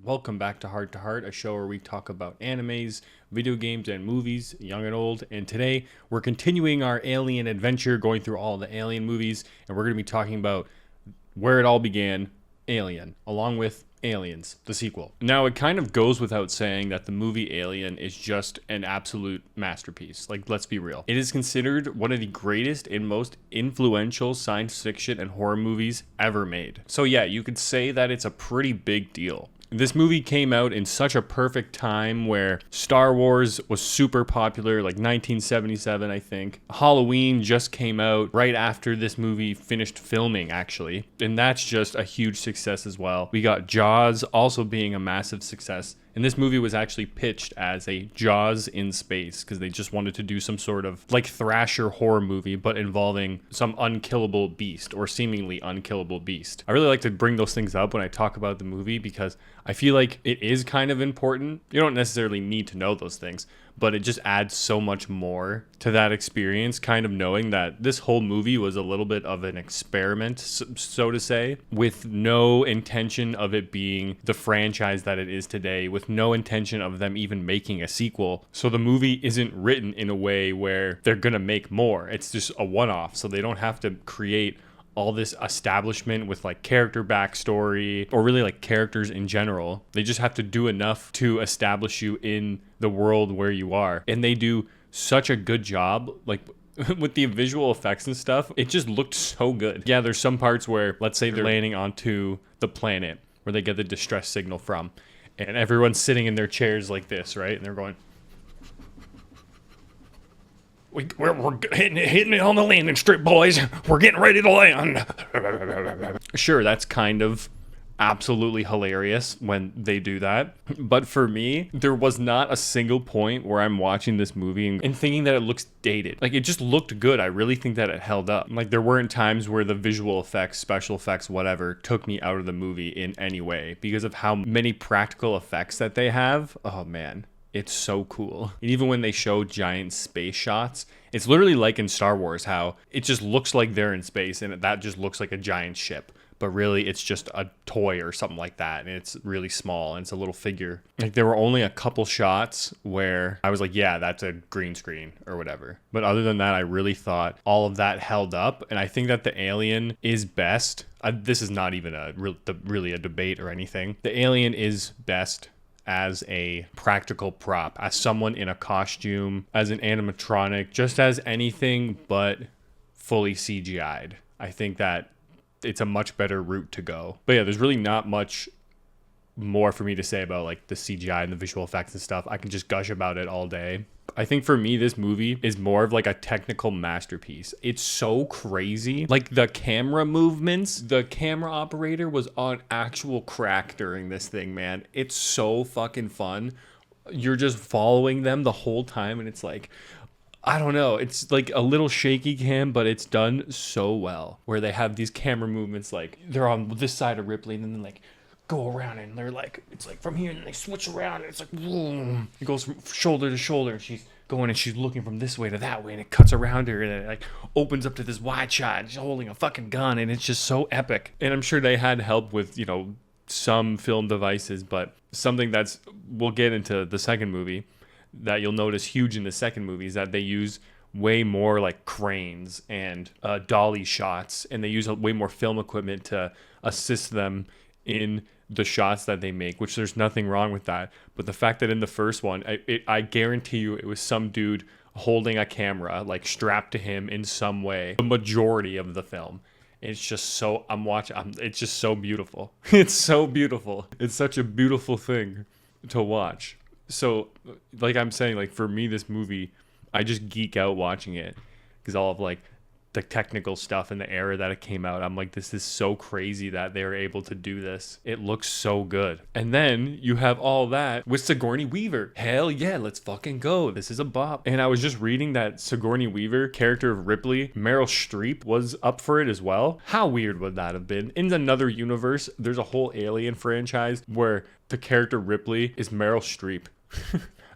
Welcome back to Hart, a show where we talk about animes, video games, and movies, young and old. And today we're continuing our alien adventure, going through all the alien movies, and we're going to be talking about where it all began, Alien, along with Aliens, the sequel. Now, it kind of goes without saying that the movie Alien is just an absolute masterpiece. Like, let's be real. It is considered one of the greatest and most influential science fiction and horror movies ever made. So yeah, you could say that it's a pretty big deal. This movie came out in such a perfect time where Star Wars was super popular, like 1977, I think. Halloween just came out right after this movie finished filming, actually. And that's just a huge success as well. We got Jaws also being a massive success. And this movie was actually pitched as a Jaws in space because they just wanted to do some sort of like Thrasher horror movie, but involving some unkillable beast or seemingly unkillable beast. I really like to bring those things up when I talk about the movie because I feel like it is kind of important. You don't necessarily need to know those things, but it just adds so much more to that experience, kind of knowing that this whole movie was a little bit of an experiment, so to say, with no intention of it being the franchise that it is today, with no intention of them even making a sequel. So the movie isn't written in a way where they're gonna make more. It's just a one-off, so they don't have to create all this establishment with like character backstory or really like characters in general. They just have to do enough to establish you in the world where you are. And they do such a good job, like with the visual effects and stuff. It just looked so good. Yeah, there's some parts where, let's say they're landing onto the planet where they get the distress signal from, and everyone's sitting in their chairs like this, right? And they're going, We're hitting it on the landing strip, boys. We're getting ready to land. Sure, that's kind of absolutely hilarious when they do that. But for me, there was not a single point where I'm watching this movie and thinking that it looks dated. Like, it just looked good. I really think that it held up. Like, there weren't times where the visual effects, special effects, whatever, took me out of the movie in any way because of how many practical effects that they have. Oh, man. It's so cool. And even when they show giant space shots, it's literally like in Star Wars how it just looks like they're in space and that just looks like a giant ship. But really, it's just a toy or something like that. And it's really small and it's a little figure. Like, there were only a couple shots where I was like, yeah, that's a green screen or whatever. But other than that, I really thought all of that held up. And I think that the Alien is best. This is not even really a debate or anything. The Alien is best as a practical prop, as someone in a costume, as an animatronic, just as anything but fully CGI'd. I think that it's a much better route to go. But yeah, there's really not much more for me to say about like the CGI and the visual effects and stuff. I can just gush about it all day. I think for me, this movie is more of like a technical masterpiece. It's so crazy. Like the camera movements, the camera operator was on actual crack during this thing, man. It's so fucking fun. You're just following them the whole time and it's like, I don't know. It's like a little shaky cam, but it's done so well where they have these camera movements like they're on this side of Ripley and then like go around and they're like, it's like from here and they switch around and it's like, boom. It goes from shoulder to shoulder and she's going and she's looking from this way to that way and it cuts around her and it like opens up to this wide shot and she's holding a fucking gun and it's just so epic. And I'm sure they had help with, you know, some film devices, but something that's, we'll get into the second movie that you'll notice huge in the second movie is that they use way more like cranes and dolly shots and they use way more film equipment to assist them in the shots that they make, which there's nothing wrong with that. But the fact that in the first one, I guarantee you it was some dude holding a camera like strapped to him in some way the majority of the film. It's just so, it's just so beautiful. It's so beautiful. It's such a beautiful thing to watch. So like I'm saying, like for me, this movie, I just geek out watching it because all of like the technical stuff in the era that it came out, I'm like, this is so crazy that they were able to do this. It looks so good. And then you have all that with Sigourney Weaver. Hell yeah, let's fucking go. This is a bop. And I was just reading that Sigourney Weaver, character of Ripley, Meryl Streep was up for it as well. How weird would that have been? In another universe, there's a whole Alien franchise where the character Ripley is Meryl Streep.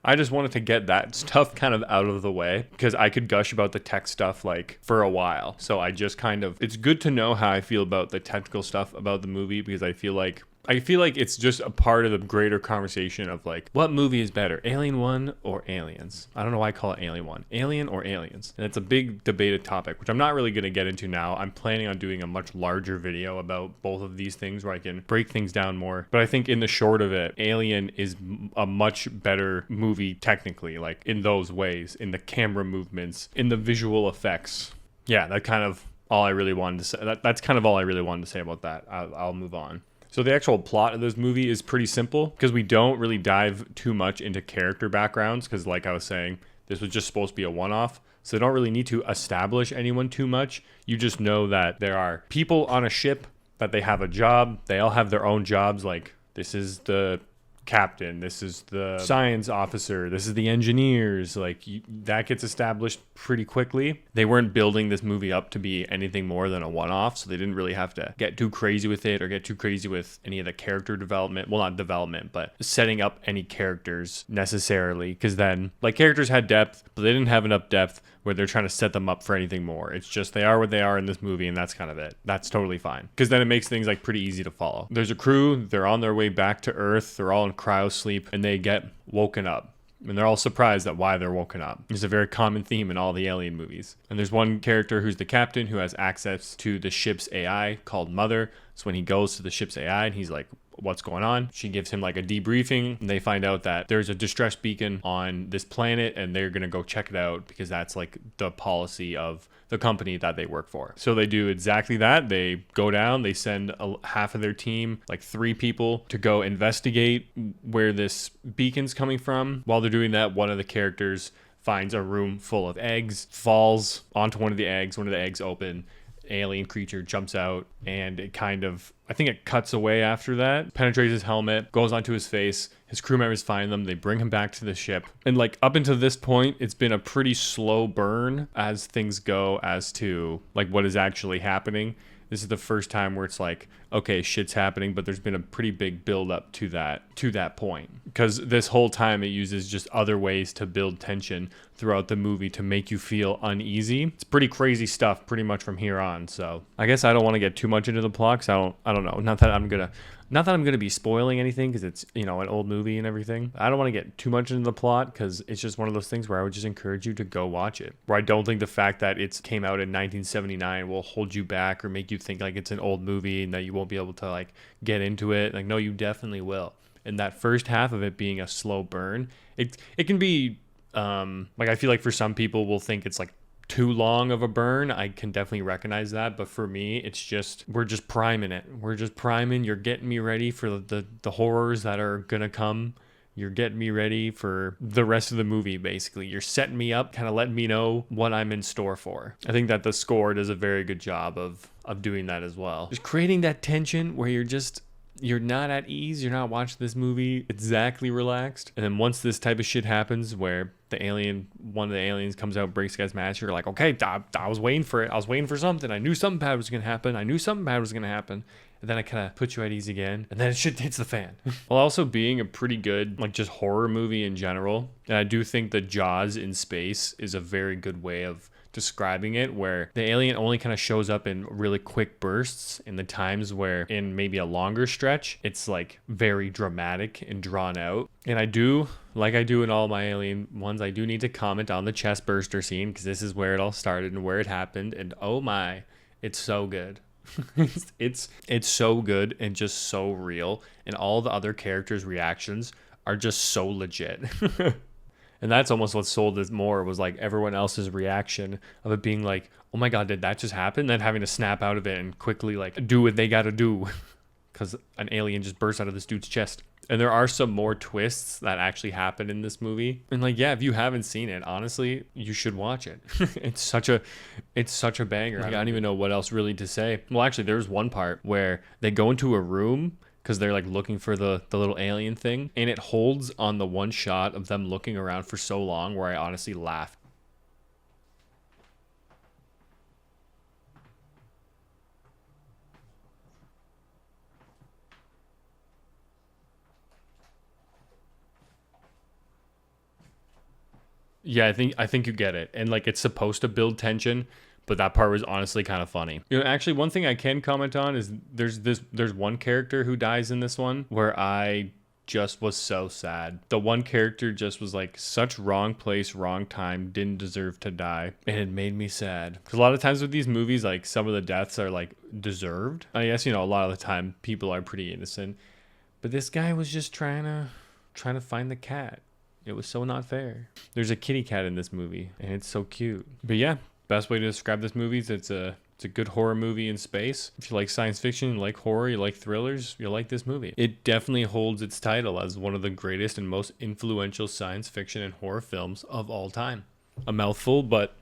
I just wanted to get that stuff kind of out of the way because I could gush about the tech stuff like for a while. So I just kind of, it's good to know how I feel about the technical stuff about the movie because I feel like I feel like it's just a part of the greater conversation of like, what movie is better, Alien 1 or Aliens? I don't know why I call it Alien 1. Alien or Aliens? And it's a big debated topic, which I'm not really going to get into now. I'm planning on doing a much larger video about both of these things where I can break things down more. But I think in the short of it, Alien is a much better movie technically, like in those ways, in the camera movements, in the visual effects. Yeah, that kind of all I really wanted to say. That's kind of all I really wanted to say about that. I'll move on. So the actual plot of this movie is pretty simple because we don't really dive too much into character backgrounds because like I was saying, this was just supposed to be a one-off. So they don't really need to establish anyone too much. You just know that there are people on a ship, that they have a job. They all have their own jobs. Like this is the captain, this is the science officer, this is the engineers. Like that gets established pretty quickly. They weren't building this movie up to be anything more than a one-off, so they didn't really have to get too crazy with it or get too crazy with any of the character development. Well, not development, but setting up any characters necessarily, because then like characters had depth, but they didn't have enough depth where they're trying to set them up for anything more. It's just they are what they are in this movie, and that's kind of it. That's totally fine, because then it makes things like pretty easy to follow. There's a crew, they're on their way back to Earth, they're all in cryo sleep, and they get woken up. And they're all surprised at why they're woken up. It's a very common theme in all the Alien movies. And there's one character who's the captain who has access to the ship's AI called Mother. So when he goes to the ship's AI and he's like, what's going on? She gives him like a debriefing, and they find out that there's a distress beacon on this planet and they're going to go check it out because that's like the policy of the company that they work for. So they do exactly that. They go down, they send half of their team, like 3 people, to go investigate where this beacon's coming from. While they're doing that, one of the characters finds a room full of eggs, falls onto one of the eggs open, alien creature jumps out, and it kind of, I think it cuts away after that, penetrates his helmet, goes onto his face. His crew members find them, they bring him back to the ship. And like up until this point, it's been a pretty slow burn as things go as to like what is actually happening. This is the first time where it's like, okay, shit's happening, but there's been a pretty big build up to that point. Because this whole time it uses just other ways to build tension throughout the movie to make you feel uneasy. It's pretty crazy stuff pretty much from here on. So I guess I don't want to get too much into the plot because I don't know. Not that I'm gonna be spoiling anything because it's, you know, an old movie and everything. I don't want to get too much into the plot because it's just one of those things where I would just encourage you to go watch it. Where I don't think the fact that it came out in 1979 will hold you back or make you think like it's an old movie and that you won't be able to like get into it. Like, no, you definitely will. And that first half of it being a slow burn, it can be like, I feel like for some people will think it's like too long of a burn. I can definitely recognize that, but for me, it's just, we're just priming it. We're just priming. You're getting me ready for the horrors that are gonna come. You're getting me ready for the rest of the movie, basically. You're setting me up, kind of letting me know what I'm in store for. I think that the score does a very good job of doing that as well. Just creating that tension where you're not at ease. You're not watching this movie exactly relaxed. And then once this type of shit happens where one of the aliens comes out, breaks the guy's mask, you're like, okay, I was waiting for it. I was waiting for something. I knew something bad was going to happen. And then I kind of put you at ease again. And then shit hits the fan. While also being a pretty good, like, just horror movie in general. And I do think the Jaws in space is a very good way of describing it, where the alien only kind of shows up in really quick bursts in the times where in maybe a longer stretch it's like very dramatic and drawn out. And I do, like I do in all my Alien ones, I do need to comment on the chest burster scene because this is where it all started and where it happened, and oh my, it's so good. it's so good and just so real, and all the other characters' reactions are just so legit. And that's almost what sold it more, was like everyone else's reaction of it being like, oh my God, did that just happen? Then having to snap out of it and quickly like do what they got to do because an alien just burst out of this dude's chest. And there are some more twists that actually happen in this movie. And like, yeah, if you haven't seen it, honestly, you should watch it. It's such a banger. Like, I don't even know what else really to say. Well, actually, there's one part where they go into a room because they're like looking for the little alien thing, and it holds on the one shot of them looking around for so long where I honestly laughed. Yeah, I think you get it. And like, it's supposed to build tension, but that part was honestly kind of funny. Actually, one thing I can comment on is there's one character who dies in this one where I just was so sad. The one character just was like such wrong place, wrong time, didn't deserve to die, and it made me sad. Because a lot of times with these movies, like some of the deaths are like deserved. I guess a lot of the time people are pretty innocent, but this guy was just trying to find the cat. It was so not fair. There's a kitty cat in this movie, and it's so cute. But yeah, best way to describe this movie is it's a good horror movie in space. If you like science fiction, you like horror, you like thrillers, you'll like this movie. It definitely holds its title as one of the greatest and most influential science fiction and horror films of all time. A mouthful, but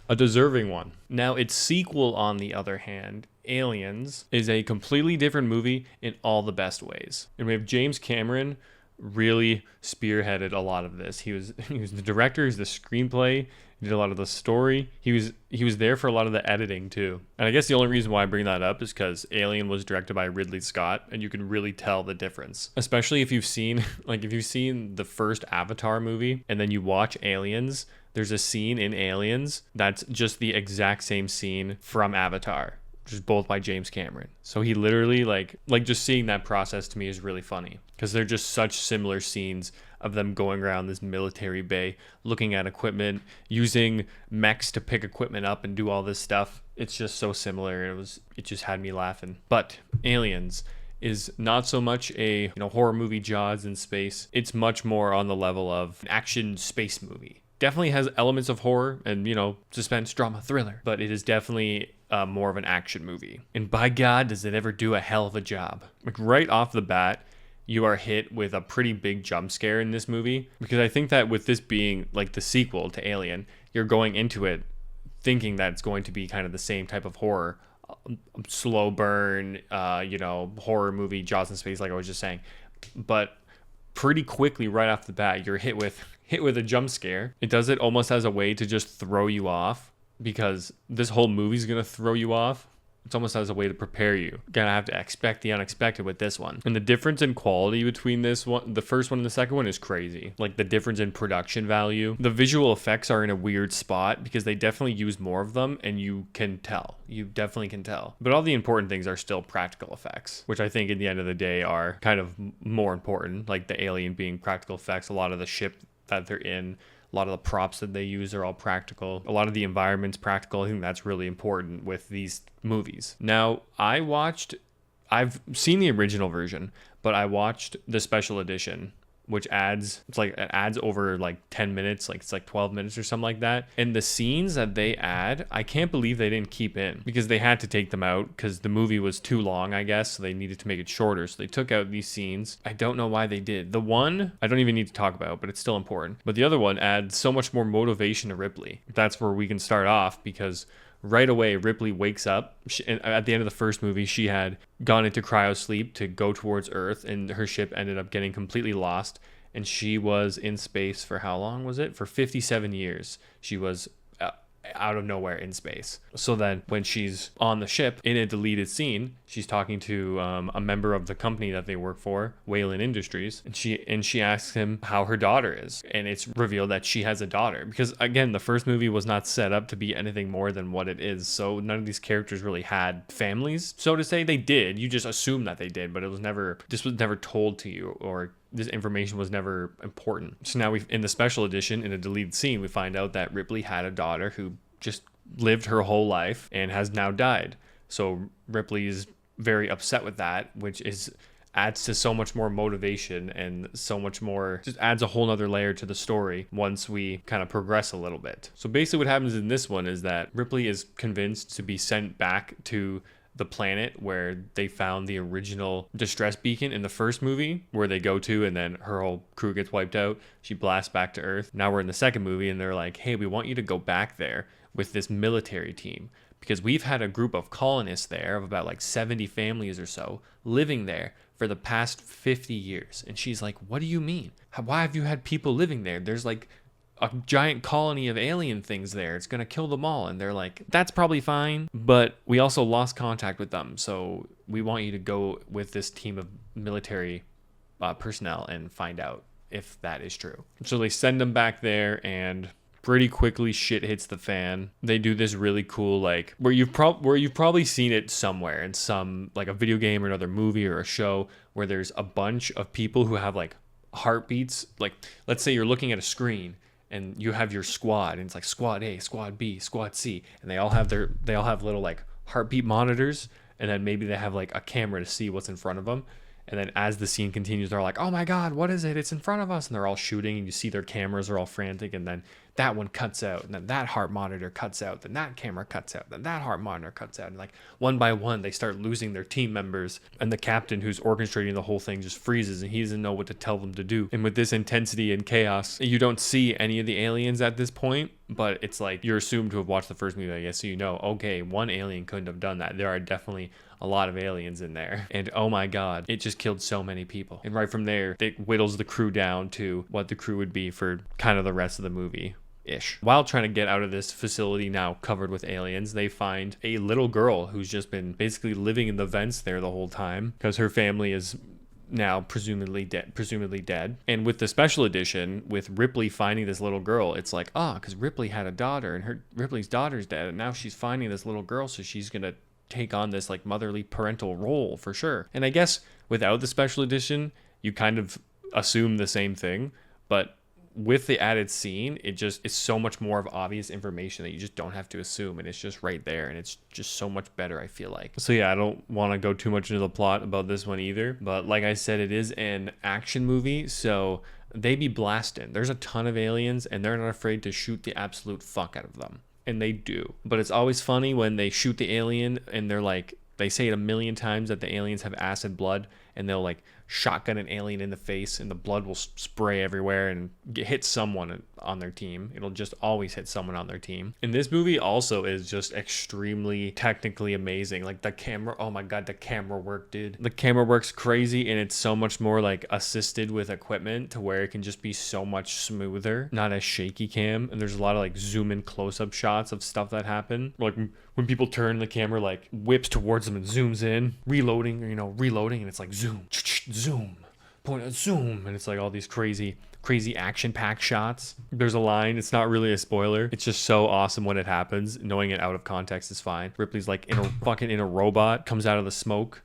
a deserving one. Now, its sequel, on the other hand, Aliens, is a completely different movie in all the best ways. And we have James Cameron really spearheaded a lot of this. He was the director, he's the screenplay, he did a lot of the story. He was there for a lot of the editing too. And I guess the only reason why I bring that up is because Alien was directed by Ridley Scott, and you can really tell the difference. Especially if you've seen the first Avatar movie and then you watch Aliens, there's a scene in Aliens that's just the exact same scene from Avatar, just both by James Cameron. So he literally like just seeing that process to me is really funny because they're just such similar scenes of them going around this military bay, looking at equipment, using mechs to pick equipment up and do all this stuff. It's just so similar. It just had me laughing. But Aliens is not so much a horror movie Jaws in space. It's much more on the level of an action space movie. Definitely has elements of horror and suspense, drama, thriller, but it is definitely more of an action movie. And by God, does it ever do a hell of a job. Like right off the bat, you are hit with a pretty big jump scare in this movie, because I think that with this being like the sequel to Alien, you're going into it thinking that it's going to be kind of the same type of horror, slow burn, horror movie, Jaws in space, like I was just saying. But pretty quickly, right off the bat, you're hit with a jump scare. It does it almost as a way to just throw you off, because this whole movie's gonna throw you off. It's almost as a way to prepare you. You're gonna have to expect the unexpected with this one. And the difference in quality between this one, the first one and the second one, is crazy. Like the difference in production value. The visual effects are in a weird spot because they definitely use more of them, and you can tell. You definitely can tell. But all the important things are still practical effects, which I think at the end of the day are kind of more important. Like the alien being practical effects, a lot of the ship that they're in, a lot of the props that they use are all practical. A lot of the environment's practical. I think that's really important with these movies. Now, I've seen the original version, but I watched the special edition, which adds over like 10 minutes, like it's like 12 minutes or something like that. And the scenes that they add, I can't believe they didn't keep in, because they had to take them out because the movie was too long, I guess. So they needed to make it shorter. So they took out these scenes. I don't know why they did. The one I don't even need to talk about, but it's still important. But the other one adds so much more motivation to Ripley. That's where we can start off, because right away, Ripley wakes up. At the end of the first movie, she had gone into cryo sleep to go towards Earth, and her ship ended up getting completely lost. And she was in space for how long was it? For 57 years. She was out of nowhere in space. So then when she's on the ship in a deleted scene, she's talking to a member of the company that they work for, Wayland Industries, and she asks him how her daughter is, and it's revealed that she has a daughter, because again, the first movie was not set up to be anything more than what it is. So none of these characters really had families, so to say. They did, you just assume that they did, but this was never told to you, or this information was never important. So now in the special edition, in a deleted scene, we find out that Ripley had a daughter who just lived her whole life and has now died. So Ripley is very upset with that, which adds to so much more motivation and so much more, just adds a whole nother layer to the story once we kind of progress a little bit. So basically what happens in this one is that Ripley is convinced to be sent back to the planet where they found the original distress beacon in the first movie, where they go to, and then her whole crew gets wiped out. She blasts back to Earth. Now we're in the second movie, and they're like, hey, we want you to go back there with this military team, because we've had a group of colonists there of about like 70 families or so living there for the past 50 years. And she's like, what do you mean? Why have you had people living there? There's like a giant colony of alien things there. It's going to kill them all. And they're like, that's probably fine, but we also lost contact with them. So we want you to go with this team of military personnel and find out if that is true. So they send them back there, and Pretty quickly shit hits the fan. They do this really cool, like, where you've probably seen it somewhere in some, like, a video game or another movie or a show, where there's a bunch of people who have like heartbeats. Like, let's say you're looking at a screen and you have your squad, and it's like squad A, squad B, squad C, and they all have little like heartbeat monitors, and then maybe they have like a camera to see what's in front of them. And then as the scene continues, they're like, oh my God, what is it? It's in front of us. And they're all shooting, and you see their cameras are all frantic. And then that one cuts out, and then that heart monitor cuts out, then that camera cuts out, then that heart monitor cuts out. And like one by one, they start losing their team members. And the captain who's orchestrating the whole thing just freezes, and he doesn't know what to tell them to do. And with this intensity and chaos, you don't see any of the aliens at this point. But it's like, you're assumed to have watched the first movie, I guess, so you know, okay, one alien couldn't have done that. There are definitely a lot of aliens in there. And oh my God, it just killed so many people. And right from there, it whittles the crew down to what the crew would be for kind of the rest of the movie. Ish. While trying to get out of this facility now covered with aliens, they find a little girl who's just been basically living in the vents there the whole time because her family is now presumably dead. And with the special edition, with Ripley finding this little girl, it's like, because Ripley had a daughter, and Ripley's daughter's dead, and now she's finding this little girl, so she's gonna take on this like motherly parental role for sure. And I guess without the special edition, you kind of assume the same thing, but with the added scene, it's so much more of obvious information that you just don't have to assume, and it's just right there, and it's just so much better, I feel like. So yeah, I don't want to go too much into the plot about this one either, but like I said, it is an action movie, so they be blasting. There's a ton of aliens, and they're not afraid to shoot the absolute fuck out of them, and they do. But it's always funny when they shoot the alien, and they're like, they say it a million times that the aliens have acid blood, and they'll like shotgun an alien in the face, and the blood will spray everywhere and hit someone on their team. It'll just always hit someone on their team. And this movie also is just extremely technically amazing. Like the camera, oh my God, the camera work, dude. The camera work's crazy, and it's so much more like assisted with equipment to where it can just be so much smoother, not as shaky cam. And there's a lot of like zoom in close-up shots of stuff that happen. Like when people turn, the camera like whips towards them and zooms in, reloading, and it's like zoom, zoom, point, zoom, and it's like all these crazy action-packed shots. There's a line, it's not really a spoiler, it's just so awesome when it happens. Knowing it out of context is fine. Ripley's like in a robot, comes out of the smoke,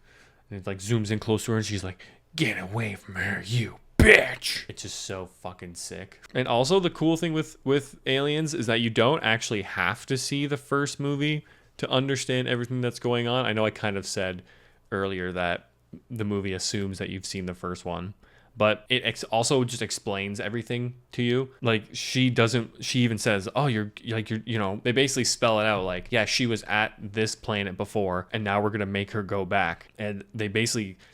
and it like zooms in close to her, and she's like, get away from her, you bitch. It's just so fucking sick. And also the cool thing with Aliens is that you don't actually have to see the first movie to understand everything that's going on. I know I kind of said earlier that the movie assumes that you've seen the first one, but it also just explains everything to you. Like she even says, they basically spell it out like, yeah, she was at this planet before, and now we're gonna make her go back. And they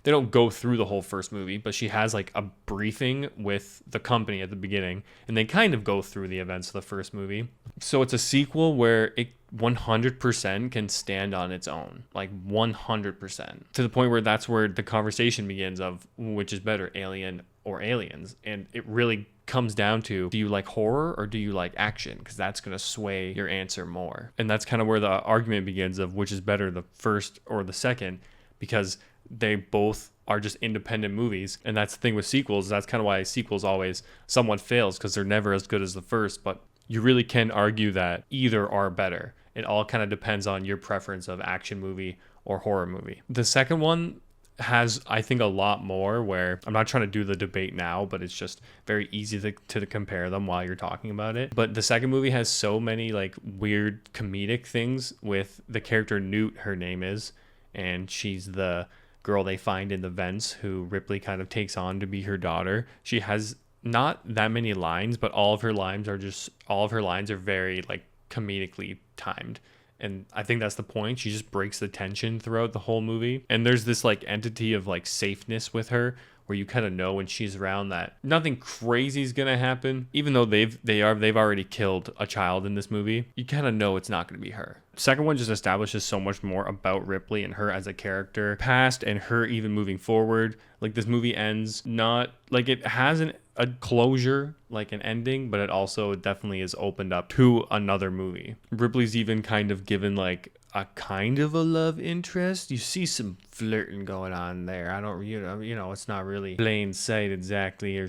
don't go through the whole first movie, but she has like a briefing with the company at the beginning, and they kind of go through the events of the first movie. So it's a sequel where it 100% can stand on its own, like 100%, to the point where that's where the conversation begins of which is better, Alien or Aliens. And it really comes down to, do you like horror or do you like action? Because that's going to sway your answer more. And that's kind of where the argument begins of which is better, the first or the second, because they both are just independent movies. And that's the thing with sequels. That's kind of why sequels always somewhat fails, because they're never as good as the first. But you really can argue that either are better. It all kind of depends on your preference of action movie or horror movie. The second one has, I think, a lot more, where I'm not trying to do the debate now, but it's just very easy to compare them while you're talking about it. But the second movie has so many like weird comedic things with the character Newt, her name is, and she's the girl they find in the vents who Ripley kind of takes on to be her daughter. She has not that many lines, but all of her lines are very like comedically timed, and I think that's the point. She just breaks the tension throughout the whole movie, and there's this like entity of like safeness with her where you kind of know when she's around that nothing crazy is gonna happen. Even though they've already killed a child in this movie, you kind of know it's not gonna be her. Second one just establishes so much more about Ripley and her as a character, past and her even moving forward. Like this movie ends not like it has a closure, like an ending, but it also definitely is opened up to another movie. Ripley's even kind of given like a kind of a love interest. You see some flirting going on there. I don't, it's not really plain sight exactly,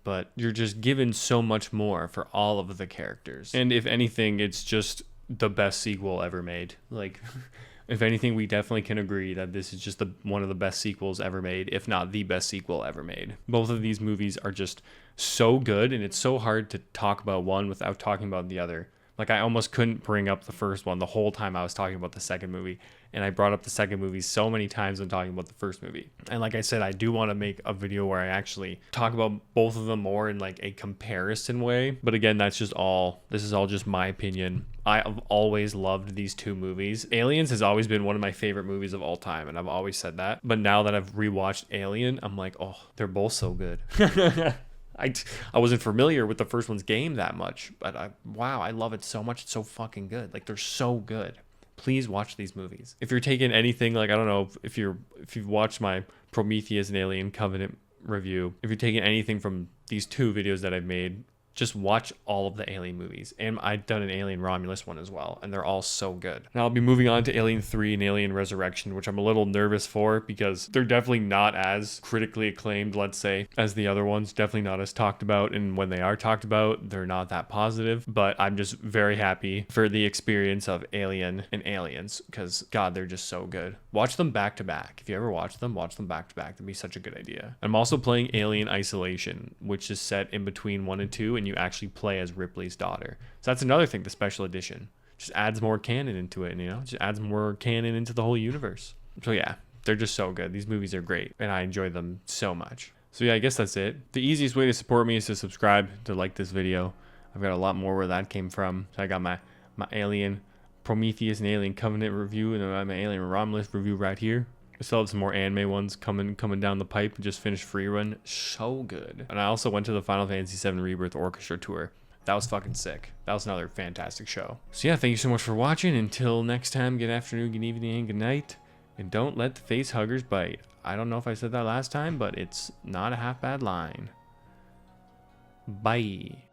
but you're just given so much more for all of the characters. And if anything, it's just the best sequel ever made. Like, if anything, we definitely can agree that this is just one of the best sequels ever made, if not the best sequel ever made. Both of these movies are just so good, and it's so hard to talk about one without talking about the other. Like, I almost couldn't bring up the first one the whole time I was talking about the second movie. And I brought up the second movie so many times when talking about the first movie. And like I said, I do want to make a video where I actually talk about both of them more in like a comparison way. But again, this is all just my opinion. I've always loved these two movies. Aliens has always been one of my favorite movies of all time, and I've always said that. But now that I've rewatched Alien, I'm like, oh, they're both so good. I wasn't familiar with the first one's game that much, but wow, I love it so much. It's so fucking good. Like, they're so good. Please watch these movies. If you're taking anything, like, I don't know if you've watched my Prometheus and Alien Covenant review, if you're taking anything from these two videos that I've made, just watch all of the Alien movies. And I've done an Alien Romulus one as well, and they're all so good. Now I'll be moving on to Alien 3 and Alien Resurrection, which I'm a little nervous for because they're definitely not as critically acclaimed, let's say, as the other ones. Definitely not as talked about, and when they are talked about, they're not that positive. But I'm just very happy for the experience of Alien and Aliens because, God, they're just so good. Watch them back to back. If you ever watch them back to back. That'd be such a good idea. I'm also playing Alien Isolation, which is set in between 1 and 2, and you actually play as Ripley's daughter. So that's another thing, the special edition just adds more canon into it, just adds more canon into the whole universe. So yeah, they're just so good. These movies are great, and I enjoy them so much. So yeah, I guess that's it. The easiest way to support me is to subscribe, to like this video. I've got a lot more where that came from. So I got my Alien Prometheus and Alien Covenant review, and my Alien Romulus review right here. I still have some more anime ones coming down the pipe. Just finished Free Run. So good. And I also went to the Final Fantasy VII Rebirth Orchestra Tour. That was fucking sick. That was another fantastic show. So yeah, thank you so much for watching. Until next time, good afternoon, good evening, and good night. And don't let the face huggers bite. I don't know if I said that last time, but it's not a half bad line. Bye.